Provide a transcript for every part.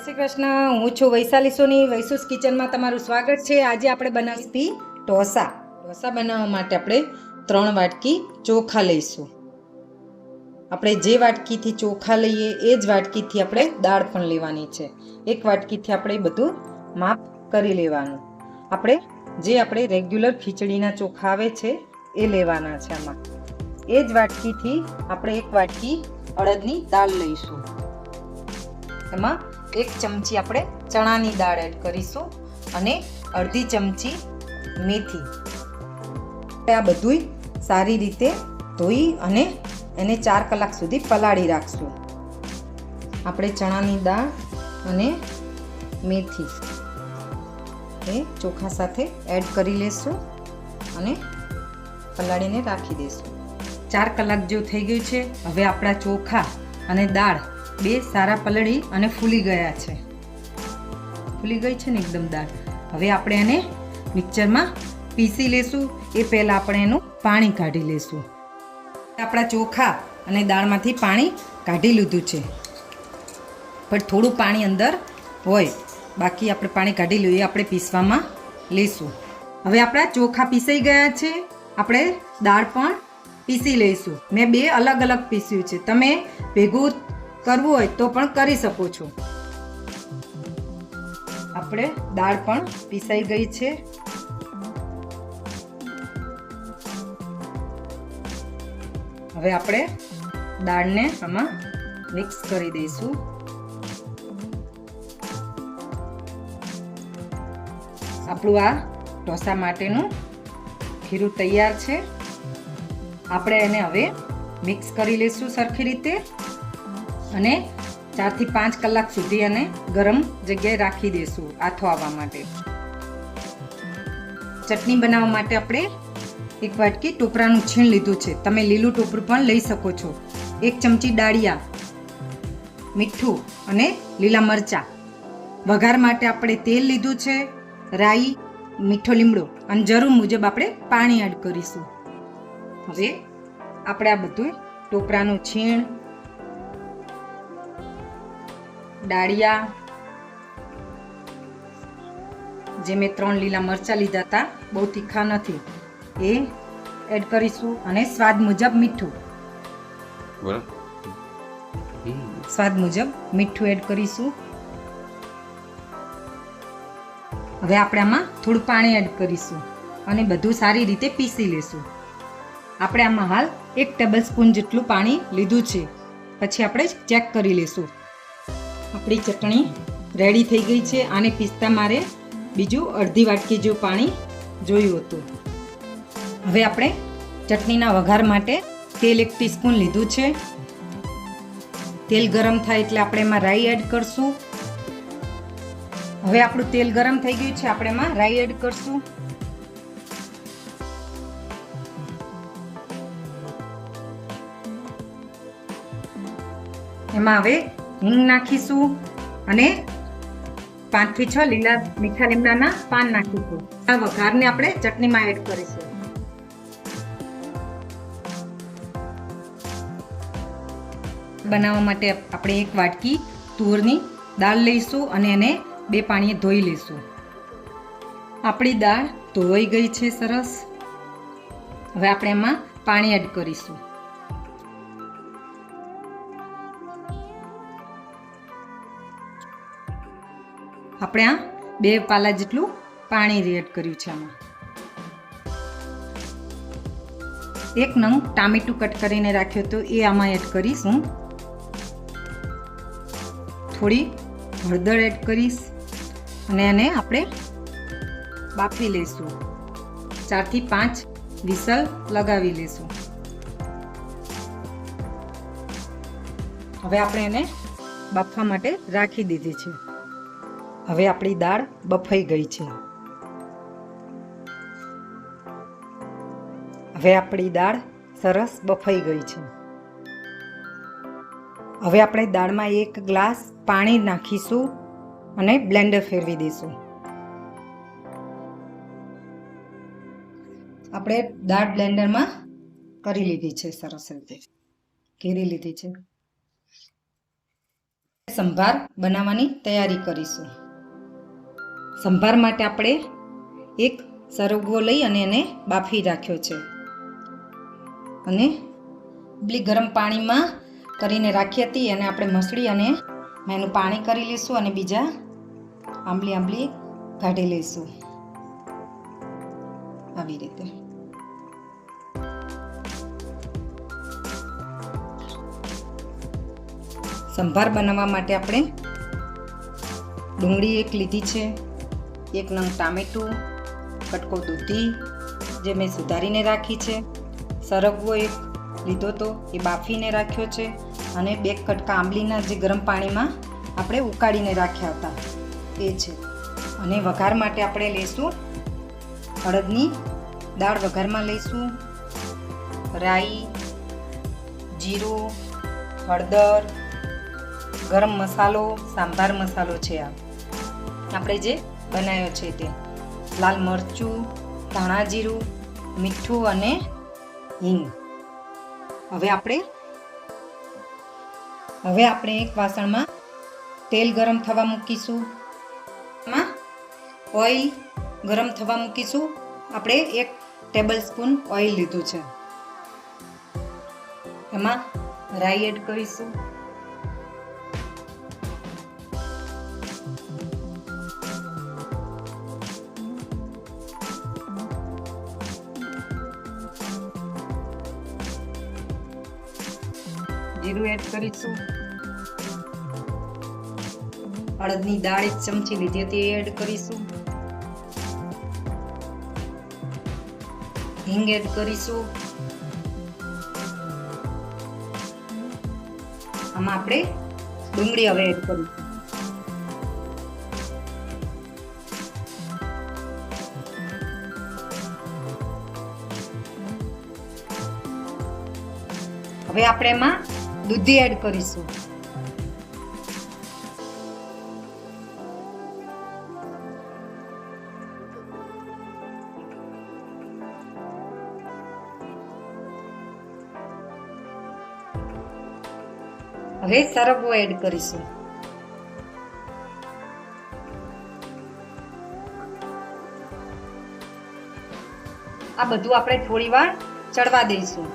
શ્રી કૃષ્ણ. હું છું વૈશાલી સોની. વૈશુસ કિચનમાં તમારું સ્વાગત છે. આજે આપણે બનાવીશું ઢોસા. ઢોસા બનાવવા માટે આપણે 3 વાટકી ચોખા લઈશું. આપણે જે વાટકીથી ચોખા લઈએ એ જ વાટકીથી આપણે દાળ પણ લેવાની છે. 1 વાટકીથી આપણે બધું માપ કરી લેવાનું. આપણે રેગ્યુલર ખીચડીના ચોખા આવે છે એ લેવાના છે. આમાં એ જ વાટકીથી આપણે 1 વાટકી અડદની દાળ લઈશું. એમાં 1 ચમચી આપણે ચણાની દાળ એડ કરીશું અને અડધી ચમચી મેથી. આ બધું સારી રીતે ધોઈ અને એને 4 કલાક સુધી પલાળી રાખશું. આપણે ચણાની દાળ અને મેથી એ ચોખા સાથે એડ કરી લેશું અને પલાળીને રાખી દઈશું. 4 કલાક જેવું થઈ ગયું છે. હવે આપણા ચોખા અને દાળ બે સારા પલળી અને ફૂલી ગયા છે. ફૂલી ગઈ છે ને એકદમ દાળ. હવે આપણે એને મિક્સરમાં પીસી લેશું. એ પહેલાં આપણે એનું પાણી કાઢી લેશું. આપણા ચોખા અને દાળમાંથી પાણી કાઢી લીધું છે, પણ થોડું પાણી અંદર હોય, બાકી આપણે પાણી કાઢી લઈએ. આપણે પીસવામાં લઈશું. હવે આપણા ચોખા પીસાઈ ગયા છે. આપણે દાળ પણ પીસી લઈશું. મેં 2 અલગ અલગ પીસ્યું છે. તમે ભેગું કરવું હોય તો પણ કરી શકો છો. આપણે દાળ પણ પીસાઈ ગઈ છે. હવે આપણે દાળને આમાં મિક્સ કરી દઈશું. આપણું આ ઢોસા માટેનું ખીરું તૈયાર છે. આપણે એને હવે મિક્સ કરી લઈશું સરખી રીતે અને 4 થી 5 કલાક સુધી એને ગરમ જગ્યાએ રાખી દઈશું આથો આવવા માટે. ચટણી બનાવવા માટે આપણે 1 વાટકી ટોપરાનું છીણ લીધું છે. તમે લીલું ટોપરું પણ લઈ શકો છો. 1 ચમચી ડાળિયા, મીઠું અને લીલા મરચાં. વઘાર માટે આપણે તેલ લીધું છે, રાઈ, મીઠો લીમડો અને જરૂર મુજબ આપણે પાણી એડ કરીશું. હવે આપણે આ બધું ટોપરાનું છીણ, ડાળિયા, જે મેં 3 લીલા મરચાં લીધા હતા, બહુ તીખા નથી, એ એડ કરીશું અને સ્વાદ મુજબ મીઠું. સ્વાદ મુજબ મીઠું એડ કરીશું. હવે આપણે આમાં થોડું પાણી એડ કરીશું અને બધું સારી રીતે પીસી લેશું. આપણે આમાં હાલ 1 ટેબલ સ્પૂન જેટલું પાણી લીધું છે. પછી આપણે ચેક કરી લેશું. આપણી ચટણી રેડી થઈ ગઈ છે. આને પીસતા મારે બીજું અડધી વાટકી જેવું પાણી જોયું હતું. હવે આપણે ચટણીના વઘાર માટે તેલ 1 ટીસ્પૂન લીધું છે. તેલ ગરમ થાય એટલે આપણે એમાં રાઈ એડ કરશું. હવે આપણું તેલ ગરમ થઈ ગયું છે. આપણે એમાં રાઈ એડ કરશું. એમાં હવે હિંગ નાખીશું અને 5 થી 6 લીલા મીઠા લીમડાના પાન નાખીશું. આ વઘારને આપણે ચટણીમાં એડ કરીશું. બનાવવા માટે આપણે 1 વાટકી તુવેરની દાળ લઈશું અને એને 2 પાણીએ ધોઈ લઈશું. આપણી દાળ ધોવાઈ ગઈ છે સરસ. હવે આપણે એમાં પાણી એડ કરીશું. આપણે આ 2 પાલા જેટલું પાણી એડ કર્યું છે. આમાં 1 નંગ ટામેટું કટ કરીને રાખ્યો તો એ આમાં એડ કરીશું. થોડી હળદર એડ કરીશ અને એને આપણે બાફી લઈશું. 4 થી 5 વિસલ લગાવી લઈશું. હવે આપણે એને બાફવા માટે રાખી દીધી છે. હવે આપણી દાળ બફાઈ ગઈ છે. હવે આપણી દાળ સરસ બફાઈ ગઈ છે. હવે આપણે દાળમાં 1 ગ્લાસ પાણી નાખીશું અને બ્લેન્ડર ફેરવી દઈશું. આપણે દાળ બ્લેન્ડરમાં કરી લીધી છે, સરસ રીતે ઘેરી લીધી છે. સંભાર બનાવવાની તૈયારી કરીશું. સંભાર માટે આપણે એક સરગવો લઈ અને એને બાફી રાખ્યો છે અને આંબલી ગરમ પાણીમાં કરીને રાખી હતી અને આપણે મસળી અને એનું પાણી કરી લઈશું અને બીજા આંબલી કાઢી લઈશું આવી રીતે. સંભાર બનાવવા માટે આપણે ડુંગળી એક લીધી છે, એક નંગ ટામેટું, કટકો દૂધી જે મેં સુધારીને રાખી છે, સરગવો એક લીધો તો એ બાફીને રાખ્યો છે અને 2 કટકા આંબલીના જે ગરમ પાણીમાં આપણે ઉકાળીને રાખ્યા હતા એ છે. અને વઘાર માટે આપણે લઈશું અડદની દાળ. વઘારમાં લઈશું રાઈ, જીરું, હળદર, ગરમ મસાલો, સાંભાર મસાલો છે આ આપણે જે બનાવ્યો છે તે, લાલ મરચું, ધાણા જીરું, મીઠું અને હિંગ. હવે આપણે એક વાસણમાં તેલ ગરમ થવા મૂકીશું. એમાં ઓઇલ ગરમ થવા મૂકીશું. આપણે 1 ટેબલ સ્પૂન ઓઇલ લીધું છે. એમાં રાઈ એડ કરીશું, જીરું એડ કરીશું, અડદની દાળ 1 ચમચી લીધી હતી એ એડ કરીશું, હિંગ એડ કરીશું. આમાં આપણે ડુંગળી હવે એડ કરીશું. હવે આપણે એમાં દૂધી એડ કરીશું. હવે સરગવો એડ કરીશું. આ બધું આપણે થોડી વાર ચડવા દઈશું.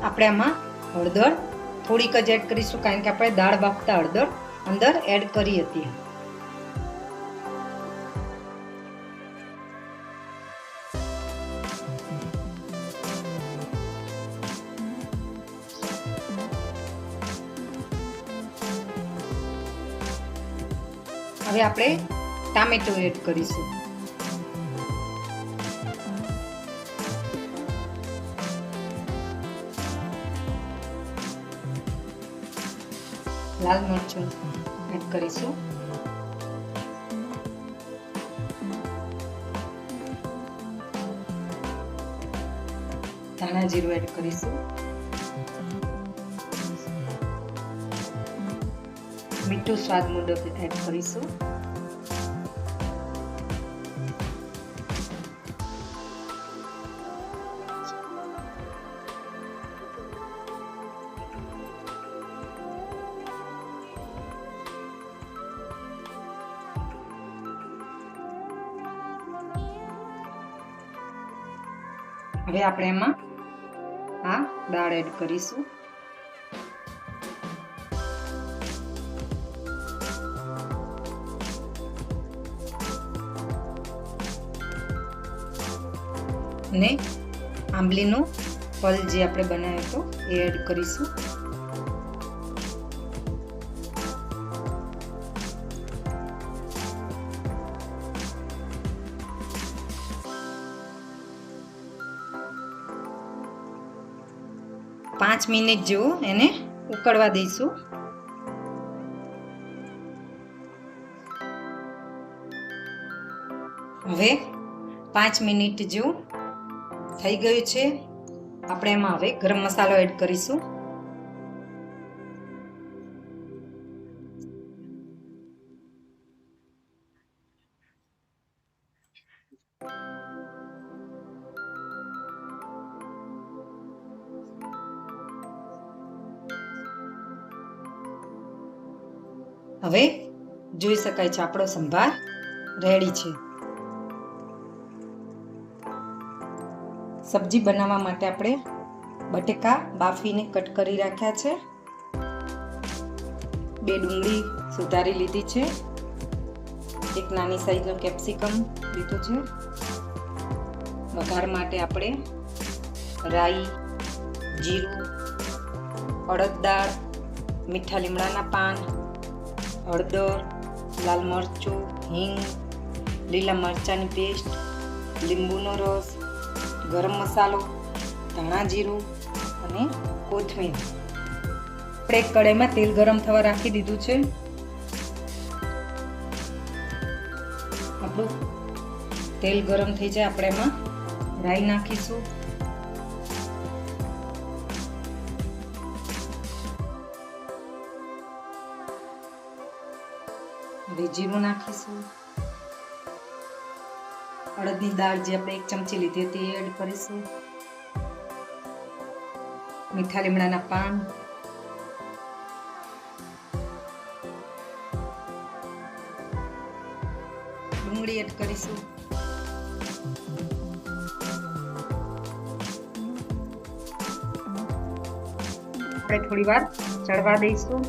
આપણે આમાં હળદર થોડીક જ એડ કરીશું કારણ કે આપણે દાળ બાફતા હળદર અંદર એડ કરી હતી. હવે આપણે ટામેટું એડ કરીશું. લાલ મરચું એડ કરીશું. ધાણા જીરું એડ કરીશું. મીઠું સ્વાદ મુજબ એડ કરીશું. હવે આપણે એમાં આ દાળ એડ કરીશું. અને આંબલીનો પલ જે આપણે બનાવ્યો હતો એ એડ કરીશું. પાંચ મિનિટ જેવું એને ઉકળવા દઈશું. હવે 5 મિનિટ જેવું થઈ ગયું છે. આપણે એમાં હવે ગરમ મસાલો એડ કરીશું. હવે જોઈ શકાય છે આપણો સંભાર રેડી છે. સબ્જી બનાવવા માટે આપણે બટેકા બાફીને કટ કરી રાખ્યા છે. 2 ડુંગળી સુધારી લીધી છે. 1 નાની સાઈઝનો કેપ્સિકમ લીધો છે. વઘાર માટે આપણે રાઈ, જીરું, અડદ દાળ, મીઠા લીમડાના પાન, હળદર, લાલ મરચું, હિંગ, લીલા મરચાંની પેસ્ટ, લીંબુનો રસ, ગરમ મસાલો, ધાણા જીરું અને કોથમીર. આપણે એક કઢાઈમાં તેલ ગરમ થવા રાખી દીધું છે. આપણું તેલ ગરમ થઈ જાય આપણે એમાં રાઈ નાખીશું. હવે જીરું નાખીશું. અડદની દાળ જે આપણે 1 ચમચી લીધી હતી એ એડ કરીશું. મીઠા લીમડાના પાન, ડુંગળી એડ કરીશું. આપણે થોડી વાર ચડવા દઈશું.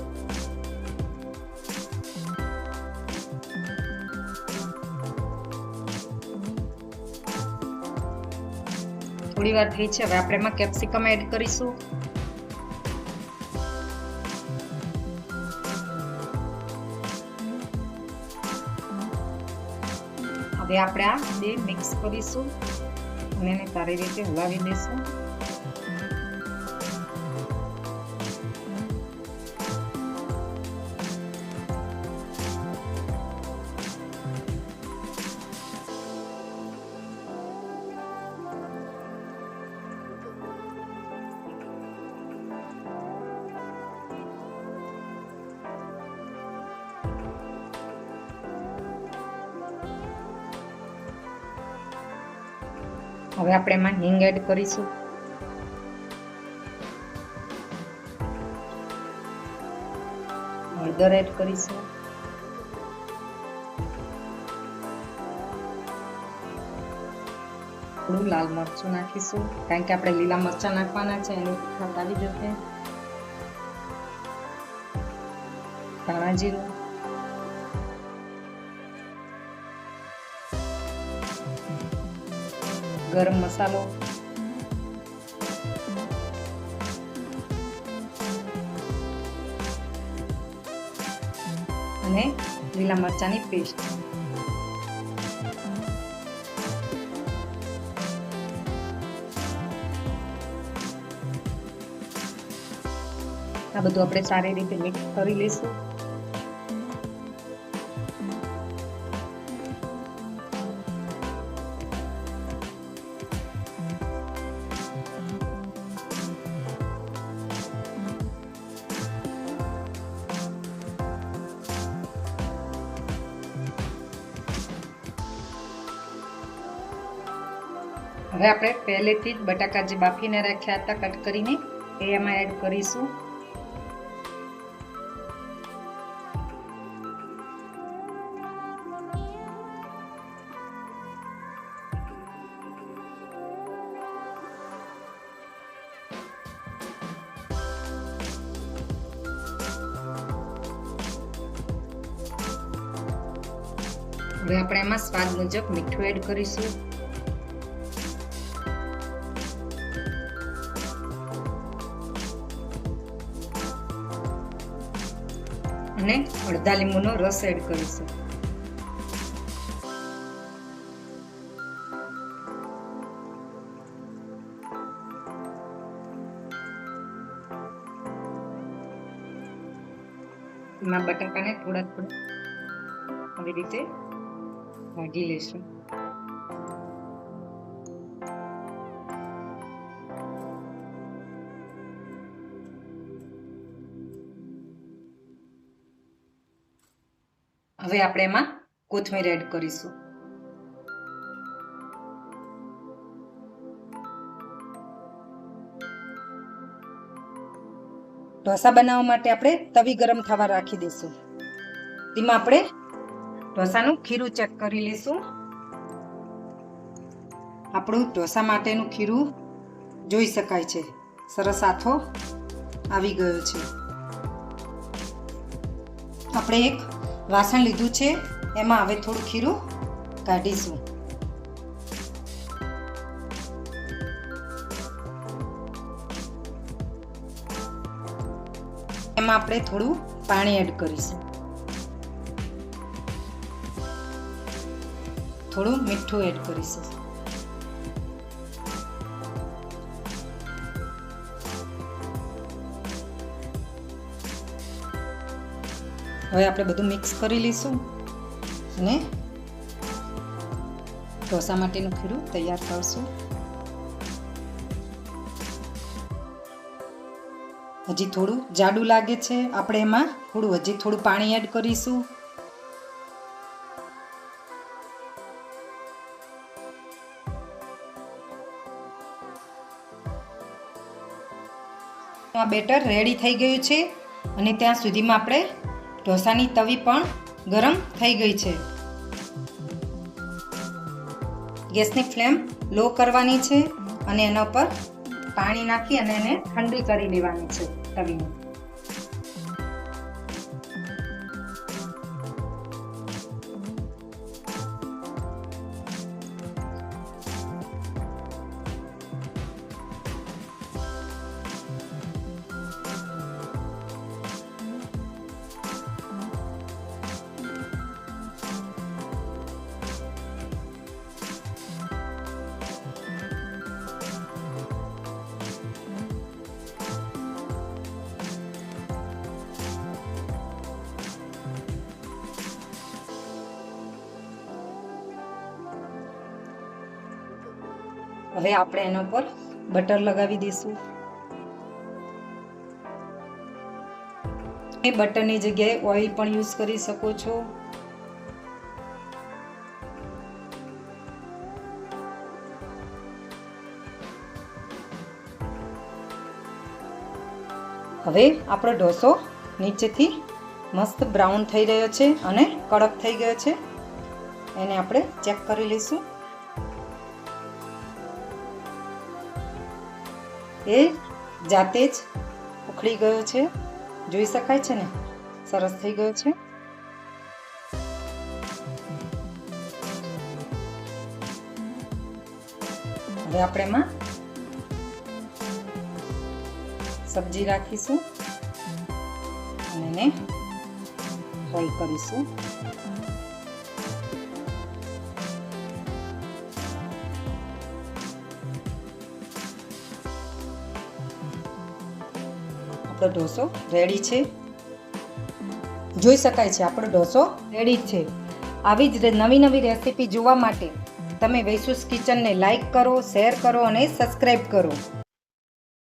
થોડી વાર થઈ છે. હવે આપણે એમાં કેપ્સિકમ એડ કરીશું. હવે આપણે આ બે મિક્સ કરીશું અને એને સારી રીતે હલાવી દઈશું. હવે આપણે એમાં હિંગ એડ કરીશું. હળદર એડ કરીશું. થોડું લાલ મરચું નાખીશું કારણ કે આપણે લીલા મરચાં નાખવાના છે, એની તીખાશ આવી જશે. ધાણા જીરું, ગરમ મસાલો, અને લીલા મરચાંની પેસ્ટ. આ બધું આપણે સારી રીતે મિક્સ કરી લઈશું. હવે આપણે પહેલેથી જ બટાકા જે બાફીને રાખ્યા હતા કટ કરીને એ એમાં એડ કરીશું. હવે આપણે એમાં સ્વાદ મુજબ મીઠું એડ કરીશું. અને અડધા લીંબુનો રસ એડ કરીશું. એમાં બટાકાને થોડા આવી રીતે ભાજી લેશું. હવે આપણે એમાં કોથમીર એડ કરીશું. ઢોસા બનાવવા માટે આપણે તવી ગરમ થવા રાખી દઈશું. તેમાં આપણે ઢોસાનું ખીરું ચેક કરી લઈશું. આપણું ઢોસા માટેનું ખીરું જોઈ શકાય છે, સરસ આથો આવી ગયો છે. આપણે એક વાસણ લીધું છે, એમાં હવે થોડું ખીરું કાઢીશું. એમાં આપણે થોડું પાણી એડ કરીશું, થોડું મીઠું એડ કરીશું. હવે આપણે બધું મિક્સ કરી લઈશું અને ઢોસા માટેનું ખીરું તૈયાર કરશું. હજી થોડું જાડું લાગે છે, આપણે એમાં હજી થોડું પાણી એડ કરીશું. આ બેટર રેડી થઈ ગયું છે અને ત્યાં સુધીમાં આપણે ઢોસાની તવી પણ ગરમ થઈ ગઈ છે. ગેસની ફ્લેમ લો કરવાની છે અને એના પર પાણી નાખી અને એને ઠંડી કરી લેવાની છે તવીને. હવે આપણે એના પર બટર લગાવી દઈશું. એ બટરની જગ્યાએ ઓઇલ પણ યુઝ કરી શકો છો. હવે આપણો ઢોસો નીચેથી મસ્ત બ્રાઉન થઈ રહ્યો છે અને કડક થઈ ગયો છે. એને આપણે ચેક કરી લઈશું. એ જાતે જ ઉખડી ગયો છે, જોઈ શકાય છે ને, સરસ થઈ ગયો છે. હવે આપણે એમાં સબ્જી રાખીશું અને એને ફ્રાય કરીશું. આપણો ઢોસો રેડી છે, જોઈ શકાય છે આપણો ઢોસો રેડી છે. આવી જ નવી રેસીપી જોવા માટે તમે વૈસુસ કિચનને લાઈક કરો, શેર કરો અને સબસ્ક્રાઈબ કરો.